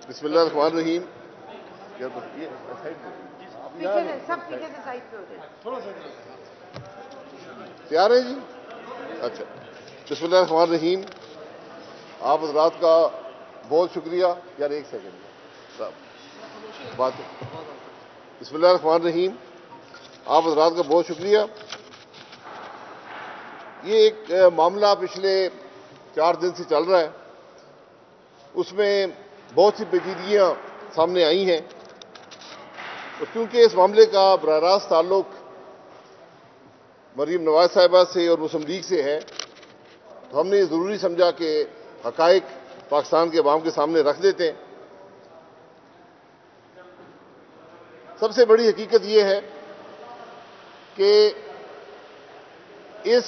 بسم اللہ الرحمن الرحیم. تیار ہیں جی؟ اچھا. بسم اللہ الرحمن الرحیم. آپ حضرات کا بہت شکریہ. یار ایک سیکنڈ بات. بسم اللہ الرحمن الرحیم. آپ حضرات کا بہت شکریہ. یہ ایک معاملہ پچھلے 4 دن سے چل رہا ہے. اس میں بہت سی پیچیدگیاں سامنے آئی ہیں، اور کیونکہ اس معاملے کا براہ راست تعلق مریم نواز صاحبہ سے اور مسلم لیگ سے ہے، تو ہم نے یہ ضروری سمجھا کہ حقائق پاکستان کے عوام کے سامنے رکھ دیتے ہیں. سب سے بڑی حقیقت یہ ہے کہ اس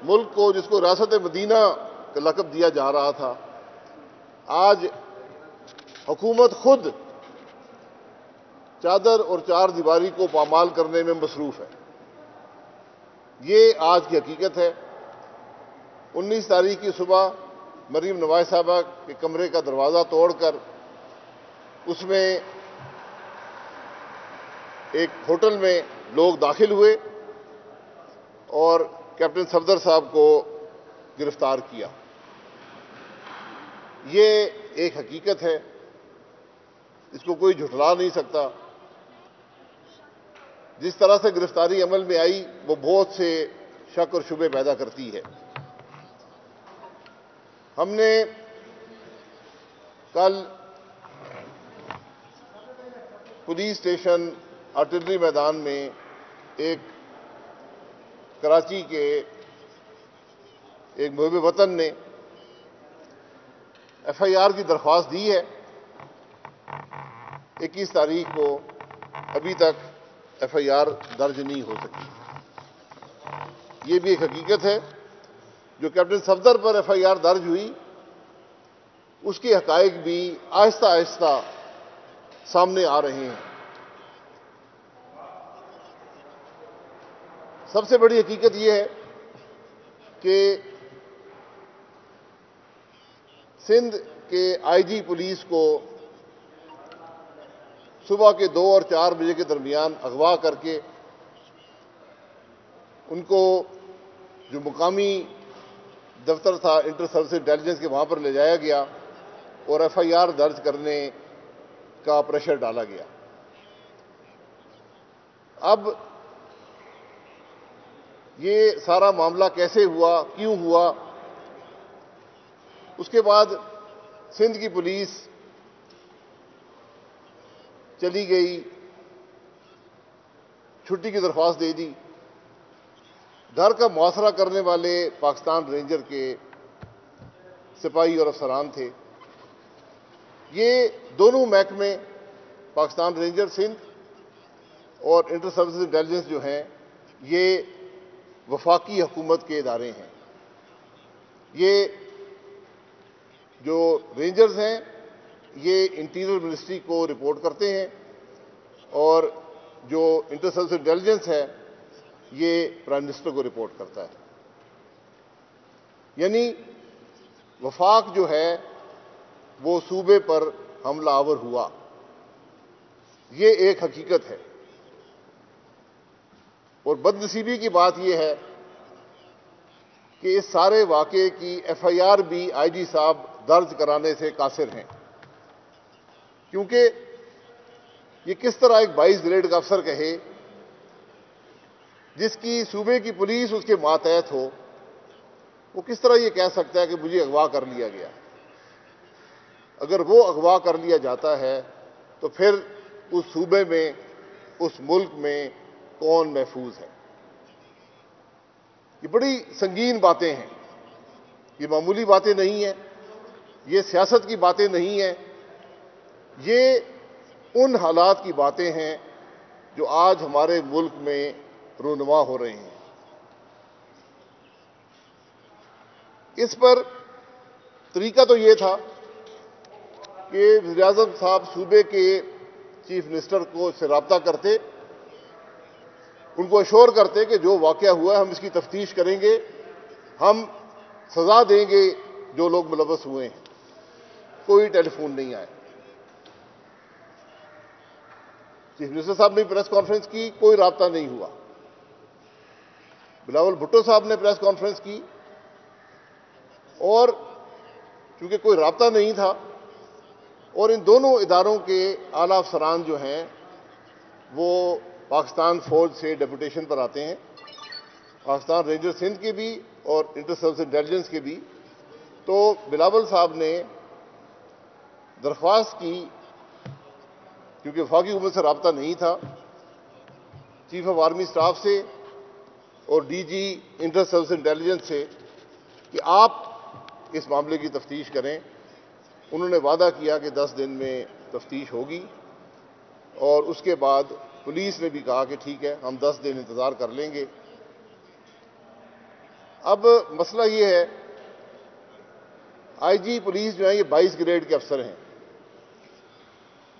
ملک کو، جس کو ریاست مدینہ کا لقب دیا جا رہا تھا، آج حکومت خود چادر اور چار دیواری کو پامال کرنے میں مصروف ہے. یہ آج کی حقیقت ہے. 19 تاریخ کی صبح مریم نواز صاحبہ کے کمرے کا دروازہ توڑ کر اس میں ایک ہوٹل میں لوگ داخل ہوئے اور کیپٹن صفدر صاحب کو گرفتار کیا. یہ ایک حقیقت ہے، اس کو کوئی جھٹلا نہیں سکتا. جس طرح سے گرفتاری عمل میں آئی وہ بہت سے شک اور شبے پیدا کرتی ہے. ہم نے کل پولیس اسٹیشن آرٹلری میدان میں ایک کراچی کے ایک محب وطن نے ایف آئی آر کی درخواست دی ہے. 21 تاریخ کو ابھی تک ایف آئی آر درج نہیں ہو سکی. یہ بھی ایک حقیقت ہے. جو کیپٹن صفدر پر ایف آئی آر درج ہوئی، اس کے حقائق بھی آہستہ آہستہ سامنے آ رہے ہیں. سب سے بڑی حقیقت یہ ہے کہ سندھ کے آئی جی پولیس کو صبح کے 2 اور 4 بجے کے درمیان اغوا کر کے ان کو جو مقامی دفتر تھا انٹر سروس انٹیلیجنس کے، وہاں پر لے جایا گیا اور ایف آئی آر درج کرنے کا پریشر ڈالا گیا. اب یہ سارا معاملہ کیسے ہوا، کیوں ہوا؟ اس کے بعد سندھ کی پولیس چلی گئی، چھٹی کی درخواست دے دی. گھر کا محاصرہ کرنے والے پاکستان رینجر کے سپاہی اور افسران تھے. یہ دونوں محکمے، پاکستان رینجر سندھ اور انٹر سروسز انٹیلیجنس جو ہیں، یہ وفاقی حکومت کے ادارے ہیں. یہ جو رینجرز ہیں یہ انٹیریئر منسٹری کو رپورٹ کرتے ہیں، اور جو انٹر سروس انٹیلیجنس ہے یہ پرائم منسٹر کو رپورٹ کرتا ہے. یعنی وفاق جو ہے وہ صوبے پر حملہ آور ہوا. یہ ایک حقیقت ہے. اور بدنصیبی کی بات یہ ہے کہ اس سارے واقعے کی ایف آئی آر بھی آئی جی صاحب درج کرانے سے قاصر ہیں. کیونکہ یہ کس طرح ایک 22 گریڈ کا افسر کہے، جس کی صوبے کی پولیس اس کے ماتحت ہو، وہ کس طرح یہ کہہ سکتا ہے کہ مجھے اغوا کر لیا گیا؟ اگر وہ اغوا کر لیا جاتا ہے تو پھر اس صوبے میں، اس ملک میں کون محفوظ ہے؟ یہ بڑی سنگین باتیں ہیں. یہ معمولی باتیں نہیں ہیں. یہ سیاست کی باتیں نہیں ہیں. یہ ان حالات کی باتیں ہیں جو آج ہمارے ملک میں رونما ہو رہے ہیں. اس پر طریقہ تو یہ تھا کہ وزیر اعظم صاحب صوبے کے چیف منسٹر کو سے رابطہ کرتے، ان کو اشور کرتے کہ جو واقعہ ہوا ہے ہم اس کی تفتیش کریں گے، ہم سزا دیں گے جو لوگ ملوث ہوئے ہیں، کوئی ٹیلی فون نہیں آیا۔ چیف منسٹر صاحب نے پریس کانفرنس کی، کوئی رابطہ نہیں ہوا۔ بلاول بھٹو صاحب نے پریس کانفرنس کی، اور چونکہ کوئی رابطہ نہیں تھا، اور ان دونوں اداروں کے اعلیٰ افسران جو ہیں وہ پاکستان فوج سے ڈیپوٹیشن پر آتے ہیں، پاکستان رینجر سندھ کے بھی اور انٹر سروس انٹیلیجنس کے بھی۔ تو بلاول صاحب نے درخواست کی، کیونکہ وفاقی حکومت سے رابطہ نہیں تھا، چیف آف آرمی اسٹاف سے اور D G inter service intelligence سے، کہ آپ اس معاملے کی تفتیش کریں۔ انہوں نے وعدہ کیا کہ 10 دن میں تفتیش ہوگی، اور اس کے بعد پولیس نے بھی کہا کہ ٹھیک ہے، ہم 10 دن انتظار کر لیں گے۔ اب مسئلہ یہ ہے، آئی جی پولیس جو ہیں یہ 22 گریڈ کے افسر ہیں،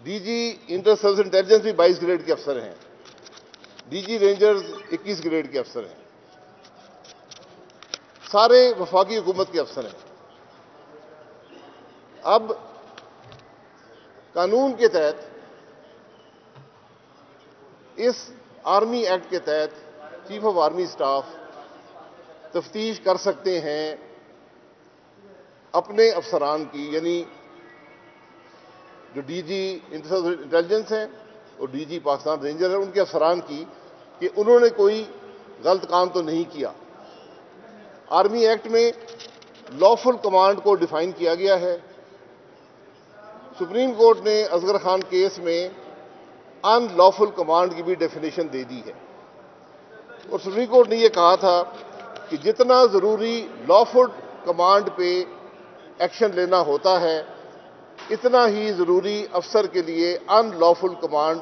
D G inter service intelligence بھی 22 گریڈ کے افسر ہیں، ڈی جی رینجرز 21 گریڈ کے افسر ہیں، سارے وفاقی حکومت کے افسر ہیں۔ اب قانون کے تحت، اس آرمی ایکٹ کے تحت چیف آف آرمی اسٹاف تفتیش کر سکتے ہیں اپنے افسران کی، یعنی جو ڈی جی انٹیلیجنس ہیں اور ڈی جی پاکستان رینجر ہیں، ان کے افسران کی، کہ انہوں نے کوئی غلط کام تو نہیں کیا۔ آرمی ایکٹ میں لافل کمانڈ کو ڈیفائن کیا گیا ہے۔ سپریم کورٹ نے اصغر خان کیس میں ان لافل کمانڈ کی بھی ڈیفینیشن دے دی ہے، اور سپریم کورٹ نے یہ کہا تھا کہ جتنا ضروری لافل کمانڈ پہ ایکشن لینا ہوتا ہے، اتنا ہی ضروری افسر کے لیے ان لافل کمانڈ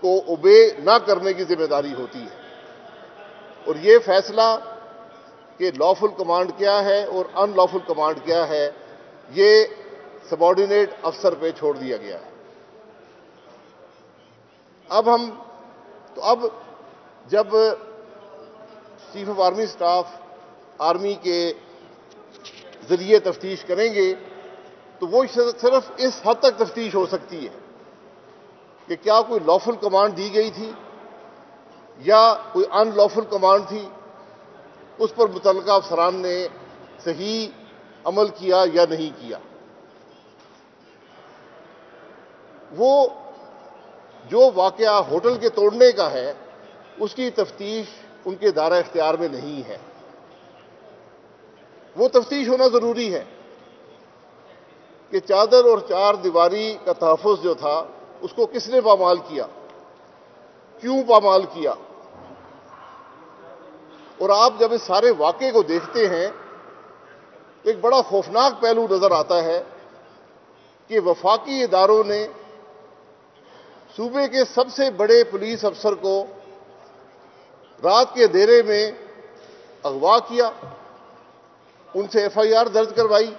کو اوبے نہ کرنے کی ذمہ داری ہوتی ہے۔ اور یہ فیصلہ کہ لافل کمانڈ کیا ہے اور ان لافل کمانڈ کیا ہے، یہ سبارڈینیٹ افسر پہ چھوڑ دیا گیا ہے۔ اب جب chief of army staff army کے ذریعے تفتیش کریں گے تو وہ صرف اس حد تک تفتیش ہو سکتی ہے کہ کیا کوئی لافل کمانڈ دی گئی تھی یا کوئی ان لافل کمانڈ تھی، اس پر متعلقہ افسران نے صحیح عمل کیا یا نہیں کیا۔ وہ جو واقعہ ہوٹل کے توڑنے کا ہے، اس کی تفتیش ان کے دائرہ اختیار میں نہیں ہے۔ وہ تفتیش ہونا ضروری ہے کہ چادر اور چار دیواری کا تحفظ جو تھا، اس کو کس نے پامال کیا، کیوں پامال کیا۔ اور آپ جب اس سارے واقعے کو دیکھتے ہیں تو ایک بڑا خوفناک پہلو نظر آتا ہے کہ وفاقی اداروں نے صوبے کے سب سے بڑے پولیس افسر کو رات کے اندھیرے میں اغوا کیا، ان سے ایف آئی آر درج کروائی،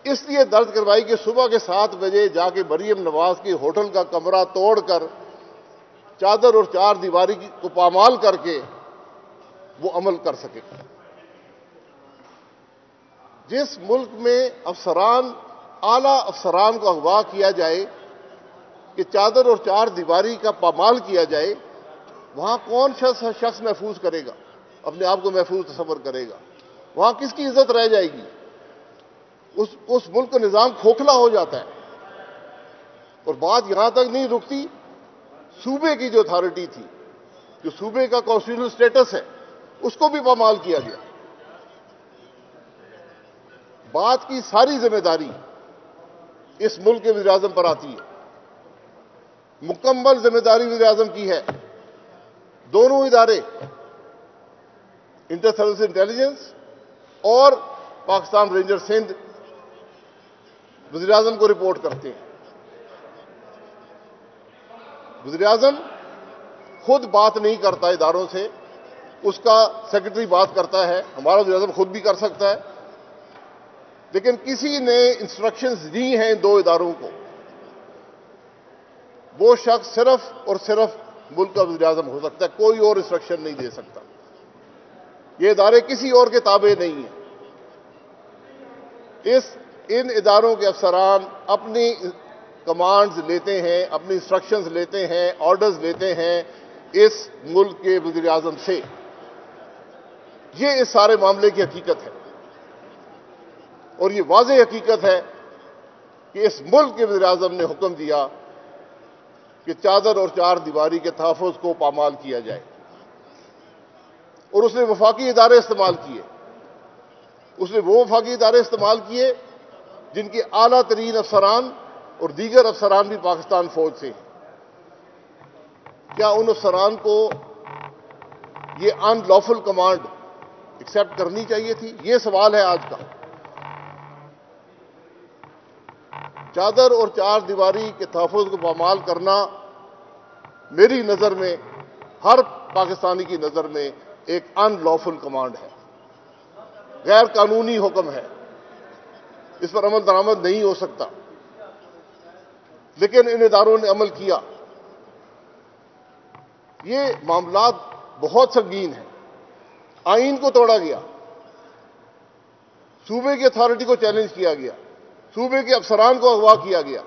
اس لیے درج کروائی کہ صبح کے 7 بجے جا کے مریم نواز کی ہوٹل کا کمرہ توڑ کر چادر اور چار دیواری کو پامال کر کے وہ عمل کر سکے۔ جس ملک میں اعلیٰ افسران کو اغوا کیا جائے کہ چادر اور چار دیواری کا پامال کیا جائے، وہاں کون شخص محفوظ کرے گا، اپنے آپ کو محفوظ تصور کرے گا؟ وہاں کس کی عزت رہ جائے گی؟ اس ملک کا نظام کھوکھلا ہو جاتا ہے۔ اور بات یہاں تک نہیں رکتی، صوبے کی جو اتھارٹی تھی، جو صوبے کا کانسٹیٹیوشنل سٹیٹس ہے، اس کو بھی پامال کیا گیا۔ بات کی ساری ذمہ داری اس ملک کے وزیر اعظم پر آتی ہے، مکمل ذمہ داری وزیر اعظم کی ہے۔ دونوں ادارے، انٹر سروس انٹیلیجنس اور پاکستان رینجر سندھ، وزیر اعظم کو رپورٹ کرتے ہیں۔ وزیر اعظم خود بات نہیں کرتا اداروں سے، اس کا سیکرٹری بات کرتا ہے، ہمارا وزیر اعظم خود بھی کر سکتا ہے، لیکن کسی نے انسٹرکشنز دی ہیں ان دو اداروں کو، وہ شخص صرف اور صرف ملک کا وزیر اعظم ہو سکتا ہے، کوئی اور انسٹرکشن نہیں دے سکتا۔ یہ ادارے کسی اور کے تابع نہیں ہیں۔ ان اداروں کے افسران اپنی کمانڈز لیتے ہیں، اپنی انسٹرکشنز لیتے ہیں، آرڈرز لیتے ہیں اس ملک کے وزیر اعظم سے۔ یہ اس سارے معاملے کی حقیقت ہے، اور یہ واضح حقیقت ہے کہ اس ملک کے وزیر اعظم نے حکم دیا کہ چادر اور چار دیواری کے تحفظ کو پامال کیا جائے، اور اس نے وفاقی ادارے استعمال کیے۔ اس نے وہ وفاقی ادارے استعمال کیے جن کے اعلیٰ ترین افسران اور دیگر افسران بھی پاکستان فوج سے ہیں۔ کیا ان افسران کو یہ ان لافل کمانڈ ایکسیپٹ کرنی چاہیے تھی؟ یہ سوال ہے آج کا۔ چادر اور چار دیواری کے تحفظ کو پامال کرنا میری نظر میں، ہر پاکستانی کی نظر میں، ایک ان لافل کمانڈ ہے، غیر قانونی حکم ہے، اس پر عمل درآمد نہیں ہو سکتا۔ لیکن ان اداروں نے عمل کیا۔ یہ معاملات بہت سنگین ہیں۔ آئین کو توڑا گیا، صوبے کی اتھارٹی کو چیلنج کیا گیا، صوبے کے افسران کو اغوا کیا گیا۔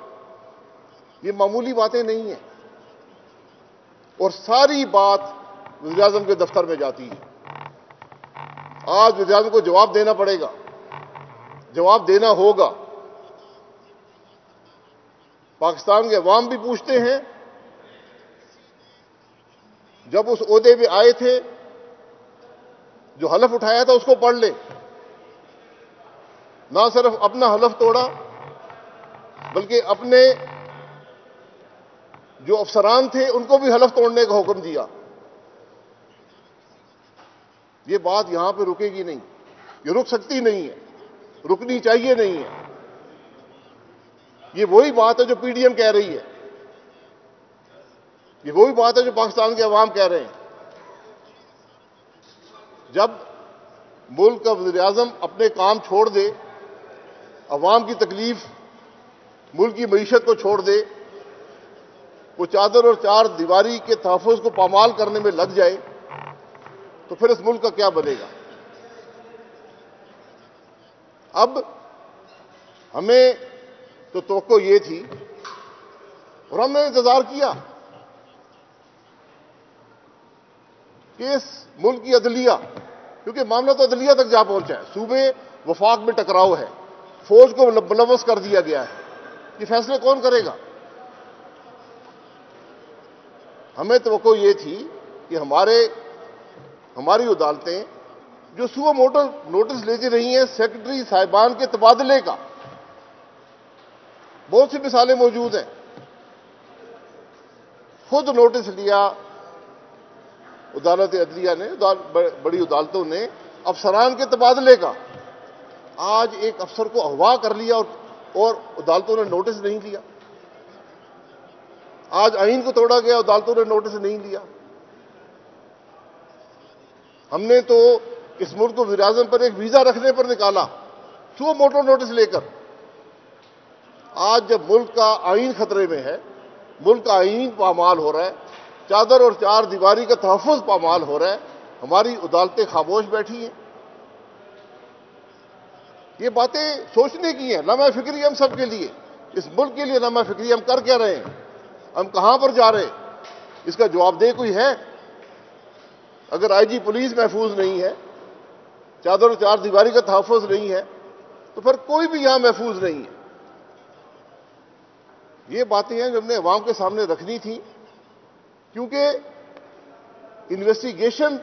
یہ معمولی باتیں نہیں ہیں، اور ساری بات وزیر اعظم کے دفتر میں جاتی ہے۔ آج وزیر اعظم کو جواب دینا پڑے گا، جواب دینا ہوگا۔ پاکستان کے عوام بھی پوچھتے ہیں، جب اس عہدے پہ آئے تھے جو حلف اٹھایا تھا اس کو پڑھ لے۔ نہ صرف اپنا حلف توڑا بلکہ اپنے جو افسران تھے ان کو بھی حلف توڑنے کا حکم دیا۔ یہ بات یہاں پہ رکے گی نہیں، یہ رک سکتی نہیں ہے، رکنی چاہیے نہیں ہے۔ یہ وہی بات ہے جو پی ڈی ایم کہہ رہی ہے، یہ وہی بات ہے جو پاکستان کے عوام کہہ رہے ہیں۔ جب ملک کا وزیر اعظم اپنے کام چھوڑ دے، عوام کی تکلیف، ملک کی معیشت کو چھوڑ دے، وہ چادر اور چار دیواری کے تحفظ کو پامال کرنے میں لگ جائے، تو پھر اس ملک کا کیا بنے گا؟ اب ہمیں تو توقع یہ تھی، اور ہم نے انتظار کیا کہ اس ملک کی عدلیہ، کیونکہ معاملہ تو عدلیہ تک جا پہنچا ہے، صوبے وفاق میں ٹکراؤ ہے، فوج کو ملوث کر دیا گیا ہے، یہ فیصلے کون کرے گا؟ ہمیں توقع یہ تھی کہ ہماری عدالتیں جو سو موٹو نوٹس لیتی رہی ہیں سیکرٹری صاحبان کے تبادلے کا، بہت سی مثالیں موجود ہیں، خود نوٹس لیا عدالت عدلیہ نے، بڑی عدالتوں نے افسران کے تبادلے کا۔ آج ایک افسر کو اغوا کر لیا اور عدالتوں نے نوٹس نہیں لیا۔ آج آئین کو توڑا گیا، عدالتوں نے نوٹس نہیں لیا۔ ہم نے تو اس ملک کو وزیر اعظم پر ایک ویزا رکھنے پر نکالا، سو موٹو نوٹس لے کر۔ آج جب ملک کا آئین خطرے میں ہے، ملک کا آئین پامال ہو رہا ہے، چادر اور چار دیواری کا تحفظ پامال ہو رہا ہے، ہماری عدالتیں خاموش بیٹھی ہیں۔ یہ باتیں سوچنے کی ہیں، لمحہ فکری ہم سب کے لیے، اس ملک کے لیے لمحہ فکری ہم کر کیا رہے ہیں، ہم کہاں پر جا رہے ہیں، اس کا جواب دہ کوئی ہے؟ اگر آئی جی پولیس محفوظ نہیں ہے، چادر و چار دیواری کا تحفظ نہیں ہے، تو پھر کوئی بھی یہاں محفوظ نہیں ہے۔ یہ باتیں ہیں جو ہم نے عوام کے سامنے رکھنی تھی، کیونکہ انویسٹیگیشن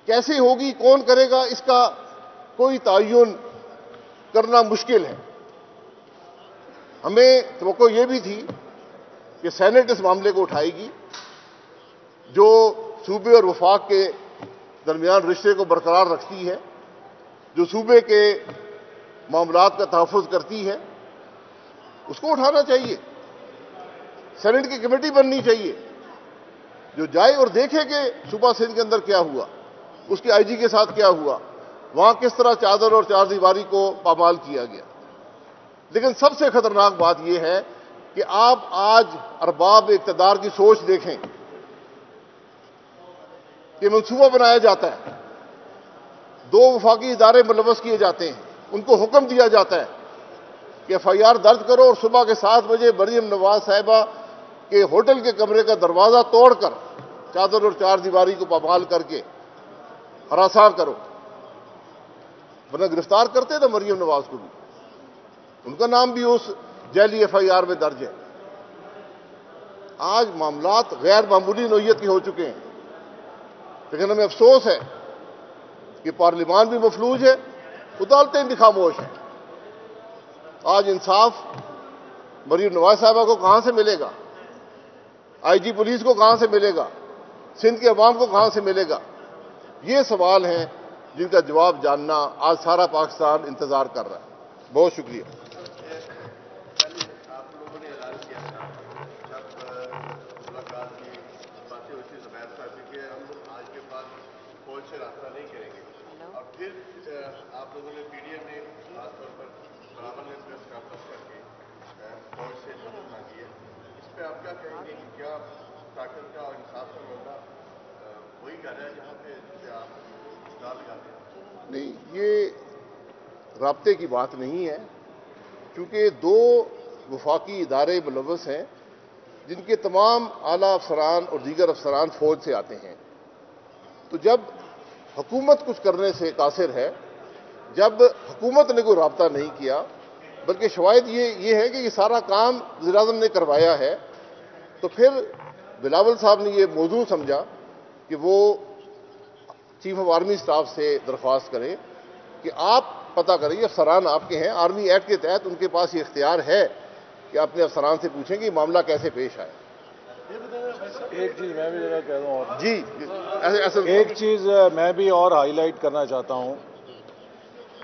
کیسے ہوگی، کون کرے گا، اس کا کوئی تعین کرنا مشکل ہے۔ ہمیں توقع یہ بھی تھی کہ سینٹ اس معاملے کو اٹھائے گی، جو صوبے اور وفاق کے درمیان رشتے کو برقرار رکھتی ہے، جو صوبے کے معاملات کا تحفظ کرتی ہے، اس کو اٹھانا چاہیے۔ سینٹ کی کمیٹی بننی چاہیے جو جائے اور دیکھے کہ صوبہ سندھ کے اندر کیا ہوا، اس کے آئی جی کے ساتھ کیا ہوا، وہاں کس طرح چادر اور چار دیواری کو پامال کیا گیا۔ لیکن سب سے خطرناک بات یہ ہے کہ آپ آج ارباب اقتدار کی سوچ دیکھیں کہ منصوبہ بنایا جاتا ہے، دو وفاقی ادارے ملوث کیے جاتے ہیں، ان کو حکم دیا جاتا ہے کہ FIR درج کرو اور صبح کے 7 بجے مریم نواز صاحبہ کے ہوٹل کے کمرے کا دروازہ توڑ کر چادر اور چار دیواری کو پامال کر کے ہراساں کرو، ورنہ گرفتار کرتے نا مریم نواز کو بھی، ان کا نام بھی اس جعلی FIR میں درج ہے۔ آج معاملات غیر معمولی نوعیت کے ہو چکے ہیں، لیکن ہمیں افسوس ہے کہ پارلیمان بھی مفلوج ہے، عدالتیں بھی خاموش ہیں۔ آج انصاف مریم نواز صاحبہ کو کہاں سے ملے گا؟ IG پولیس کو کہاں سے ملے گا؟ سندھ کے عوام کو کہاں سے ملے گا؟ یہ سوال ہیں جن کا جواب جاننا آج سارا پاکستان انتظار کر رہا ہے۔ بہت شکریہ۔ آپ لوگوں نے اعلان کیا تھا جب ملاقات کی باتیں ہوئی تھی زبیر صاحب کہ ہم آج کے بعد فوج سے رابطہ نہیں کریں گے، اور پھر آپ لوگوں نے PDM نے خاص طور پر براول نے پریس کانفرنس کر کے فوج سے مدد مانگی ہے، اس پہ آپ کیا کہیں گے کہ کیا طاقت کا اور انصاف کا معاملہ وہی کر رہا ہے جہاں پہ آپ دار لگاتے ہیں؟ نہیں، یہ رابطے کی بات نہیں ہے، کیونکہ دو وفاقی ادارے ملوث ہیں جن کے تمام اعلیٰ افسران اور دیگر افسران فوج سے آتے ہیں۔ تو جب حکومت کچھ کرنے سے قاصر ہے، جب حکومت نے کوئی رابطہ نہیں کیا، بلکہ شواہد یہ ہے کہ یہ سارا کام وزیر اعظم نے کروایا ہے، تو پھر بلاول صاحب نے یہ موضوع سمجھا کہ وہ چیف آف آرمی اسٹاف سے درخواست کریں کہ آپ پتہ کریں، یہ افسران آپ کے ہیں، آرمی ایکٹ کے تحت ان کے پاس یہ اختیار ہے کہ اپنے افسران سے پوچھیں کہ یہ معاملہ کیسے پیش آئے۔ ایک چیز میں بھی ذرا کہہ دوں اور جی، ایک چیز میں بھی اور ہائی لائٹ کرنا چاہتا ہوں۔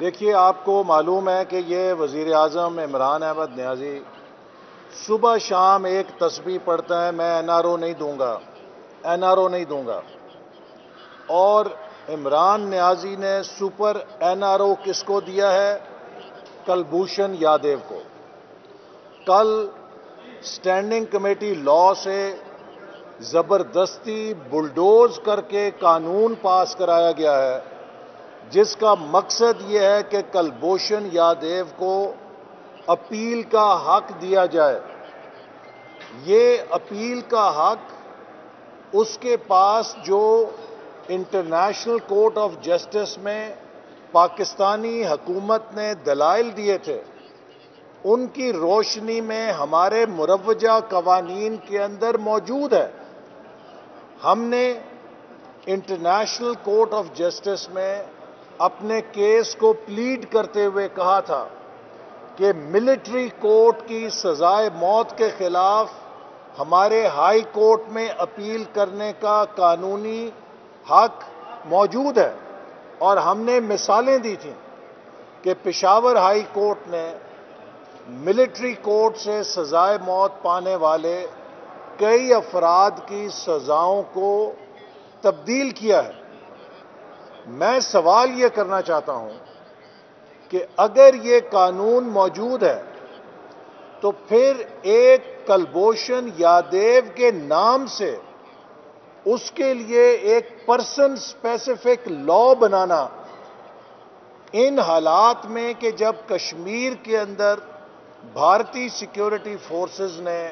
دیکھیے، آپ کو معلوم ہے کہ یہ وزیر اعظم عمران احمد نیازی صبح شام ایک تسبیح پڑھتا ہے، میں NRO نہیں دوں گا، NRO نہیں دوں گا، اور عمران نیازی نے سپر NRO کس کو دیا ہے؟ کلبھوشن یادیو کو۔ کل اسٹینڈنگ کمیٹی لا سے زبردستی بلڈوز کر کے قانون پاس کرایا گیا ہے، جس کا مقصد یہ ہے کہ کلبھوشن یادیو کو اپیل کا حق دیا جائے۔ یہ اپیل کا حق اس کے پاس جو انٹرنیشنل کورٹ آف جسٹس میں پاکستانی حکومت نے دلائل دیے تھے، ان کی روشنی میں ہمارے مروجہ قوانین کے اندر موجود ہے۔ ہم نے انٹرنیشنل کورٹ آف جسٹس میں اپنے کیس کو پلیڈ کرتے ہوئے کہا تھا کہ ملٹری کورٹ کی سزائے موت کے خلاف ہمارے ہائی کورٹ میں اپیل کرنے کا قانونی حق موجود ہے، اور ہم نے مثالیں دی تھیں کہ پشاور ہائی کورٹ نے ملٹری کورٹ سے سزائے موت پانے والے کئی افراد کی سزاؤں کو تبدیل کیا ہے۔ میں سوال یہ کرنا چاہتا ہوں کہ اگر یہ قانون موجود ہے تو پھر ایک کلبھوشن یادیو کے نام سے اس کے لیے ایک پرسن اسپیسیفک لا بنانا، ان حالات میں کہ جب کشمیر کے اندر بھارتی سیکیورٹی فورسز نے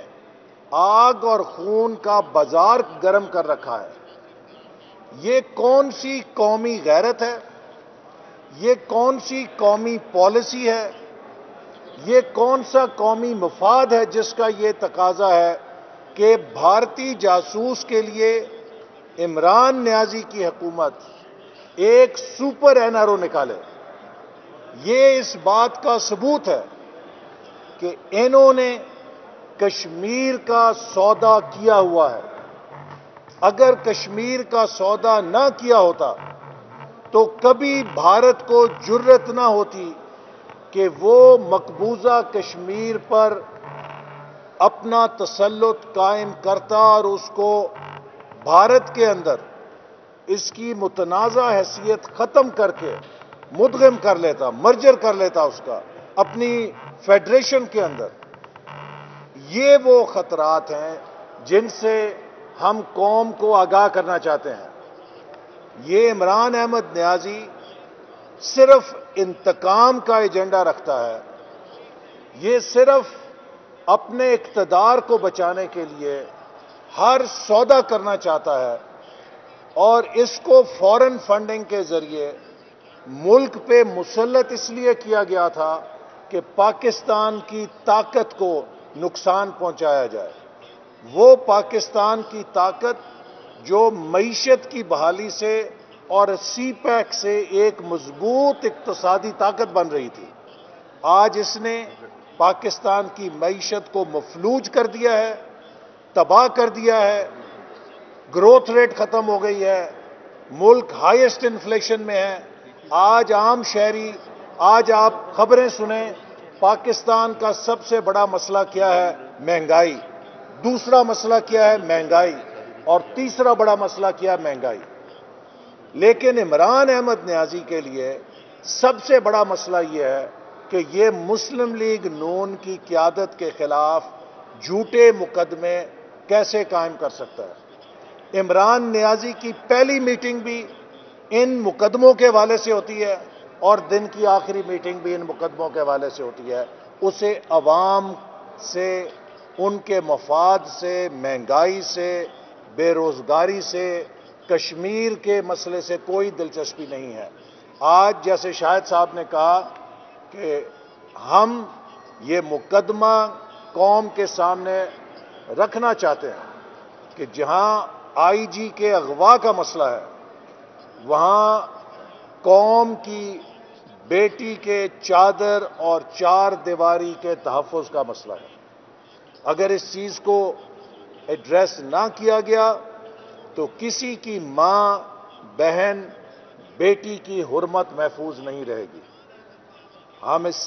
آگ اور خون کا بازار گرم کر رکھا ہے، یہ کون سی قومی غیرت ہے؟ یہ کون سی قومی پالیسی ہے؟ یہ کون سا قومی مفاد ہے جس کا یہ تقاضا ہے کہ بھارتی جاسوس کے لیے عمران نیازی کی حکومت ایک سپر NRO نکالے؟ یہ اس بات کا ثبوت ہے کہ انہوں نے کشمیر کا سودا کیا ہوا ہے۔ اگر کشمیر کا سودا نہ کیا ہوتا تو کبھی بھارت کو جرأت نہ ہوتی کہ وہ مقبوضہ کشمیر پر اپنا تسلط قائم کرتا اور اس کو بھارت کے اندر اس کی متنازع حیثیت ختم کر کے مدغم کر لیتا، مرجر کر لیتا اس کا اپنی فیڈریشن کے اندر۔ یہ وہ خطرات ہیں جن سے ہم قوم کو آگاہ کرنا چاہتے ہیں۔ یہ عمران احمد نیازی صرف انتقام کا ایجنڈا رکھتا ہے، یہ صرف اپنے اقتدار کو بچانے کے لیے ہر سودا کرنا چاہتا ہے، اور اس کو فورن فنڈنگ کے ذریعے ملک پہ مسلط اس لیے کیا گیا تھا کہ پاکستان کی طاقت کو نقصان پہنچایا جائے۔ وہ پاکستان کی طاقت جو معیشت کی بحالی سے اور سی پیک سے ایک مضبوط اقتصادی طاقت بن رہی تھی، آج اس نے پاکستان کی معیشت کو مفلوج کر دیا ہے، تباہ کر دیا ہے، گروتھ ریٹ ختم ہو گئی ہے، ملک ہائیسٹ انفلیشن میں ہے۔ آج عام شہری، آج آپ خبریں سنیں، پاکستان کا سب سے بڑا مسئلہ کیا ہے؟ مہنگائی۔ دوسرا مسئلہ کیا ہے؟ مہنگائی۔ اور تیسرا بڑا مسئلہ کیا ہے؟ مہنگائی۔ لیکن عمران احمد نیازی کے لیے سب سے بڑا مسئلہ یہ ہے کہ یہ مسلم لیگ نون کی قیادت کے خلاف جھوٹے مقدمے کیسے قائم کر سکتا ہے۔ عمران نیازی کی پہلی میٹنگ بھی ان مقدموں کے حوالے سے ہوتی ہے، اور دن کی آخری میٹنگ بھی ان مقدموں کے حوالے سے ہوتی ہے۔ اسے عوام سے، ان کے مفاد سے، مہنگائی سے، بے روزگاری سے، کشمیر کے مسئلے سے کوئی دلچسپی نہیں ہے۔ آج جیسے شاہد صاحب نے کہا کہ ہم یہ مقدمہ قوم کے سامنے رکھنا چاہتے ہیں کہ جہاں آئی جی کے اغوا کا مسئلہ ہے، وہاں قوم کی بیٹی کے چادر اور چار دیواری کے تحفظ کا مسئلہ ہے۔ اگر اس چیز کو ایڈریس نہ کیا گیا تو کسی کی ماں، بہن، بیٹی کی حرمت محفوظ نہیں رہے گی۔ ہم اس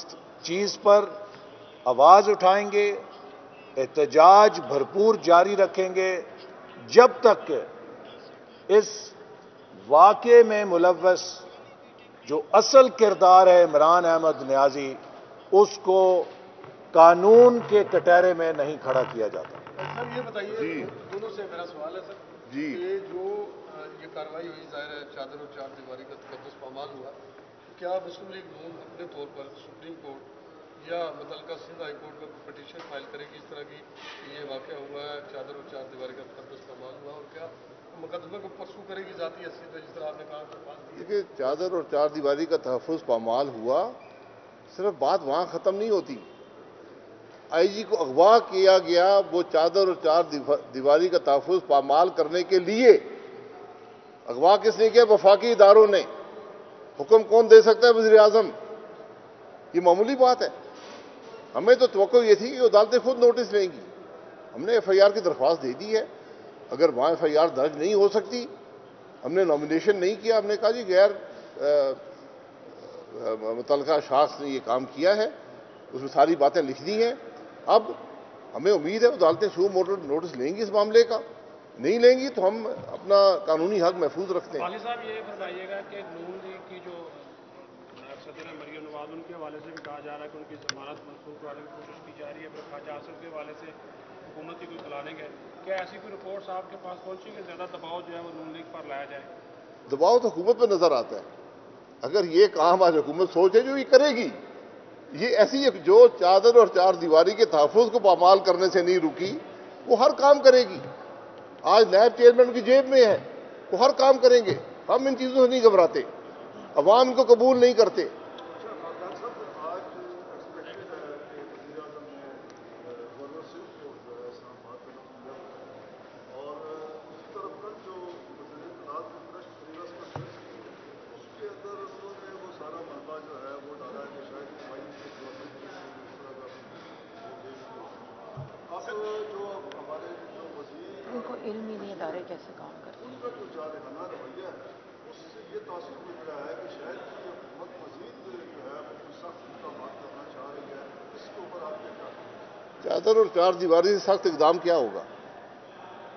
چیز پر آواز اٹھائیں گے، احتجاج بھرپور جاری رکھیں گے، جب تک کہ اس واقعے میں ملوث جو اصل کردار ہے عمران احمد نیازی، اس کو قانون کے کٹہرے میں نہیں کھڑا کیا جاتا۔ سر یہ بتائیے، دونوں سے میرا سوال ہے سر، کہ جو یہ کارروائی ہوئی، ظاہر ہے چادر اور چار دیواری کا تقدس پامال ہوا، کیا مسلم لیگ نون اپنے طور پر سپریم کورٹ یا متعلقہ سندھ ہائی کورٹ میں پٹیشن فائل کرے گی اس طرح کی کہ یہ واقعہ ہوا ہے، چادر اور چار دیواری کا تقدس پامال ہوا، اور کیا مقدمے کو پرسو کرے گی ذاتی حیثیت میں، جس طرح آپ نے کہا کہ دیکھیے، چادر اور چار دیواری کا تحفظ پامال ہوا، صرف بات وہاں ختم نہیں ہوتی۔ آئی جی کو اغوا کیا گیا، وہ چادر اور چار دیواری کا تحفظ پامال کرنے کے لیے اغوا کس نے کیا؟ وفاقی اداروں نے۔ حکم کون دے سکتا ہے؟ وزیر اعظم۔ یہ معمولی بات ہے۔ ہمیں تو توقع یہ تھی کہ عدالتیں خود نوٹس لیں گی۔ ہم نے ایف آئی آر کی درخواست دے دی ہے، اگر وہاں ایف آئی آر درج نہیں ہو سکتی، ہم نے نامینیشن نہیں کیا، ہم نے کہا جی غیر متعلقہ شخص نے یہ کام کیا ہے، اس میں ساری باتیں لکھ دی ہیں۔ اب ہمیں امید ہے عدالتیں شو نوٹس لیں گی اس معاملے کا، نہیں لیں گی تو ہم اپنا قانونی حق محفوظ رکھتے ہیں۔ والد صاحب یہ فرمائیے گا کہ نون لیگ کی جو نائب صدر مریم نواز، ان کے حوالے سے بھی کہا جا رہا ہے کہ ان کی ضمانت منسوخ کرانے کی کوشش کی جا رہی ہے، پھر خواجہ آصف کے حوالے سے حکومت کی کوئی پلاننگ ہے، کیا ایسی کوئی رپورٹس آپ کے پاس پہنچی کہ زیادہ دباؤ جو ہے وہ نون لیگ پر لایا جائے؟ دباؤ تو حکومت پہ نظر آتا ہے۔ اگر یہ کام آج حکومت سوچے جو یہ کرے گی، یہ ایسی جو چادر اور چار دیواری کے تحفظ کو پامال کرنے سے نہیں رکی، وہ ہر کام کرے گی۔ آج نائب چیئرمین کی جیب میں ہے، وہ ہر کام کریں گے۔ ہم ان چیزوں سے نہیں گھبراتے، عوام کو قبول نہیں کرتے۔ ان کو علمی ادارے کیسے کام کرتے ہیں؟ ان کا جو جارحانہ رویہ ہے، اس سے یہ تاثر مل رہا ہے کہ شاید یہ حکومت مزید جو ہے وہ کوئی سخت اقدامات کرنا چاہ رہی ہے۔ اس کے اوپر آپ کیا کہتے ہیں؟ چادر اور چار دیواری سے سخت اقدام کیا ہوگا؟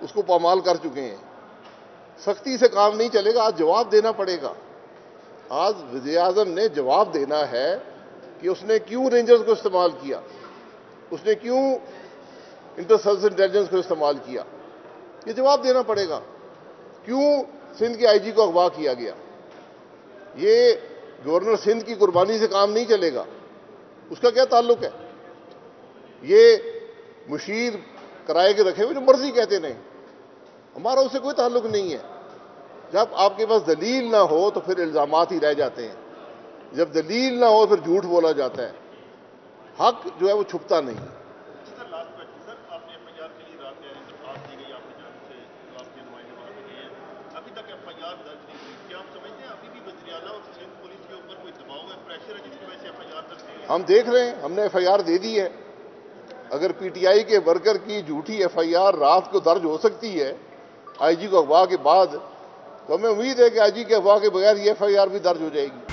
اس کو پامال کر چکے ہیں۔ سختی سے کام نہیں چلے گا، آج جواب دینا پڑے گا۔ آج وزیر اعظم نے جواب دینا ہے کہ اس نے کیوں رینجرز کو استعمال کیا، اس نے کیوں انٹر سروس انٹیلیجنس کو استعمال کیا، یہ جواب دینا پڑے گا۔ کیوں سندھ کے آئی جی کو اغوا کیا گیا؟ یہ گورنر سندھ کی قربانی سے کام نہیں چلے گا، اس کا کیا تعلق ہے؟ یہ مشیر کرائے کے رکھے ہوئے جو مرضی کہتے نہیں، ہمارا اس سے کوئی تعلق نہیں ہے۔ جب آپ کے پاس دلیل نہ ہو تو پھر الزامات ہی رہ جاتے ہیں، جب دلیل نہ ہو پھر جھوٹ بولا جاتا ہے، حق جو ہے وہ چھپتا نہیں۔ سر لاسٹ کوشچن سر، آپ نے ایف آئی آر کے لیے رات میں درخواست دی گئی آپ کی جانب سے، جو آپ کے نمائندے وہاں پہ گئے ہیں، ابھی تک ایف آئی آر درج نہیں ہوئی، کیا آپ سمجھتے ہیں ابھی بھی وزیر اعلیٰ اور سندھ پولیس کے اوپر کوئی دباؤ ہے، پریشر ہے جس کی وجہ سے ایف آئی آر درج نہیں ہوئی؟ ہم دیکھ رہے ہیں، ہم نے ایف آئی آر دے دی ہے۔ اگر پی ٹی آئی کے ورکر کی جھوٹی ایف آئی آر رات کو درج ہو سکتی ہے آئی جی کو اغوا کے بعد، تو ہمیں امید ہے کہ آئی جی کے اغوا کے بغیر یہ ایف آئی آر بھی درج ہو جائے گی۔